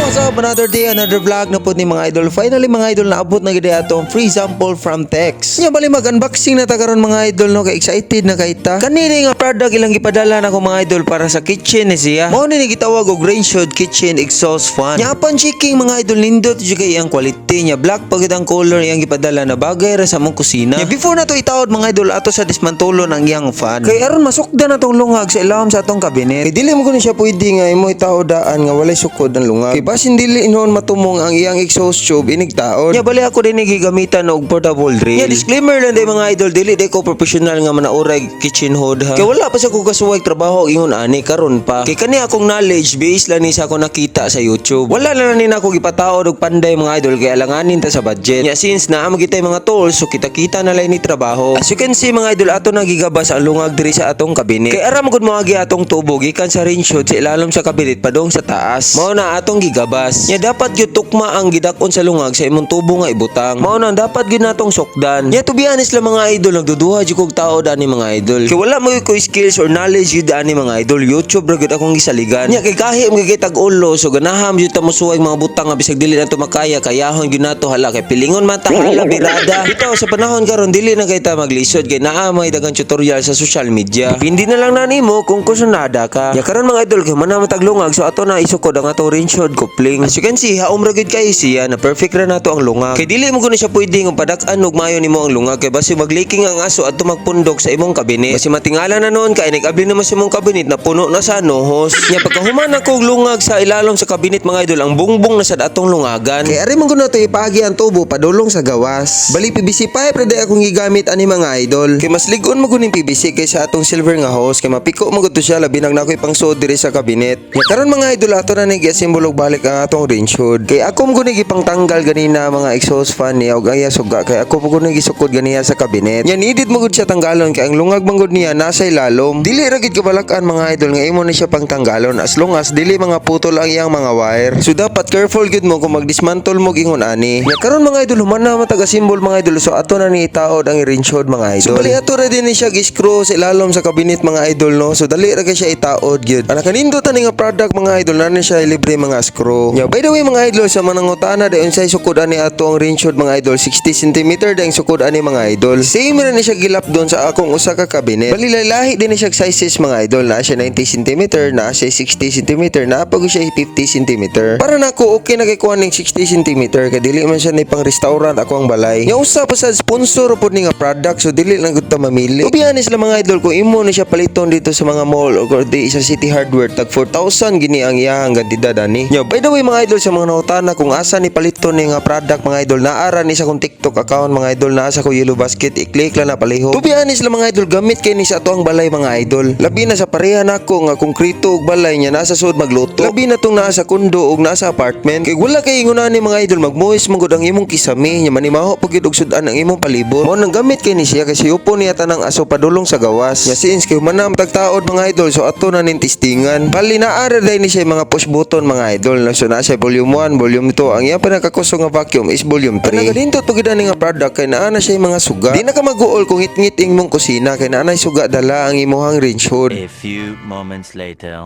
What's up? Another day, another vlog na po ni mga idol. Finally mga idol, naabot na gid atong free sample from Tex. Nya bali mag-unboxing na ta karon mga idol no, kay excited na kita. Kanini nga product ilang gipadala na ko mga idol para sa kitchen ni siya. Mao ni gitawag og Rainshot Kitchen Exhaust Fan. Nya upon checking mga idol, nindot jud kay iyang quality nya, black pagid ang color iyang gipadala na bagay ra sa mong kusina. Nya before na to itaod mga idol ato sa dismantulon ang iyang fan. Kay aron masukdan na tong lungag sa ilawom sa atong cabinet. Kay dili mo kuno siya pwede nga imo itaodaan nga walay sukod ang lungag. Kay basin dili inon matumong ang iyang exhaust tube inigtaon. Nya bali ako din gigamitan og portable drill. Nya disclaimer lang day mga idol, dili day ko professional nga manauray kitchen hood ha. Kay wala pa sa ko kasuway trabaho ingon ani karon pa. Kay kani akong knowledge based lang ni sa ako nakita sa YouTube. Wala na ni nako gipataod og panday mga idol kay alanganin ta sa budget. Nya since naa magitay mga tools so kita-kita na lang ni trabaho. As you can see mga idol, ato na gigabas ang lungag diri sa atong cabinet. Kay aram gud mo agi atong tubo gikan sa Rainshot sa ilalom sa cabinet padong sa taas. Mao na atong gigabas. Nya dapat gyud tukma ang gidakon sa lungag sa imong tubo nga ibutang. Mao na dapat gyud natong sukdan. Nya to be honest lang mga idol, nagduduha jud kog tao dani mga idol. Kay wala mo ko skills or knowledge gyud ani mga idol. YouTube ra gyud akong gisaligan. Nya kay kahit mo kay tag-ulo so ganaham gyud ta mosuway mga butang nga bisag dili nato makaya kayahon gyud nato hala kay pilingon man ta hala birada. Bitaw sa panahon karon dili na kay ta maglisod kay naa may dagang tutorial sa social media. Hindi na lang nani mo kung kusunada ka. Ya karon mga idol kay man taglungag so ato na isukod ang ato Rainshot coupling. As you can see, haom ra gyud kay siya na perfect ra nato ang lungag. Kay dili mo guni siya pwede ng padak-an og mayo nimo ang lungag kay basi magleaking ang aso adto magpundok sa imong cabinet. Basi matingala na noon kay nag-abli naman sa imong cabinet na puno na sa nohos. Nya pagkahuman ako og lungag sa ilalom sa cabinet mga idol, ang bungbong na sad atong lungagan. Kay ari man gud nato ipagi ang tubo padulong sa gawas. Bali PVC pipe ra day akong gigamit ani mga idol. Kay mas lig-on mo guning PVC kaysa atong silver nga hose kay mapiko mo gud to siya labi nang nakoy pangsud diri sa cabinet. Nya karon mga idol ato na nag-assemble og balik ang atong Rainshot. Kay ako mo guni gipangtanggal ganina mga exhaust fan niya og aya suga kay ako mo guni gisukod ganiya sa cabinet. Nya needed mo gud siya tanggalon kay ang lungag man gud niya nasa ilalom. Dili ra gid kabalakan mga idol nga imo na siya pangtanggalon as long as dili mga putol ang iyang mga wire. So dapat careful gud mo kung mag-dismantle mo gingon ani. Nya karon mga idol human na mataga-symbol mga idol so ato na ni itaod ang Rainshot mga idol. So bali ato ra din ni siya gi-screw sa ilalom sa cabinet mga idol no. So dali ra kay siya itaod gyud. Ana kanindot ani nga product mga idol na siya libre mga screw. Nya by the way mga idol sa manangutana dayon say sukod ani ato ang Rainshot mga idol 60 cm dayon sukod ani mga idol. Same ra ni siya gilap doon sa akong usa ka cabinet. Bali lahi din ni siya sizes mga idol, na siya 90 cm, na siya 60 cm, na pag siya 50 cm. Para nako okay na kay kuan ning 60 cm kay dili man siya ni pang restaurant ako ang balay. Nya usa pa sa sponsor pod ni nga product so dili lang gud ta mamili. To be honest lang mga idol, kung imo ni siya paliton dito sa mga mall o di sa City Hardware tag 4,000 gini ang iyang gantidad ani. Nya by the way mga idol, sa mga nautana kung asa ni paliton ni nga product mga idol, naara ni sa kong TikTok account mga idol, naa sa ko Yellow Basket, i-click lang na palihog. To be honest lang mga idol, gamit kay ni sa ato ang balay mga idol. Labi na sa pareha nako nga konkreto og balay nya nasa sud magluto. Labi na tong nasa kondo og nasa apartment. Kay wala kay ingon ani mga idol, magmuhis man gud ang imong kisame nya manimaho pagid og sudan ang imong palibot. Mao nang gamit kay ni siya kasi upo niya tanang aso padulong sa gawas. Nya since kay manam tagtaod mga idol so ato na nin testingan. Bali naara day ni siya mga push button mga idol. So na siya volume 1, volume 2. Ang iyang pinakakusog nga vacuum is volume 3. Nagadintot pagid ani nga product kay naa na siya mga suga. Di na ka mag-uol kung ngit-ngit ing mong kusina kay naa na suga dala ang imuhang Rainshot. A few moments later.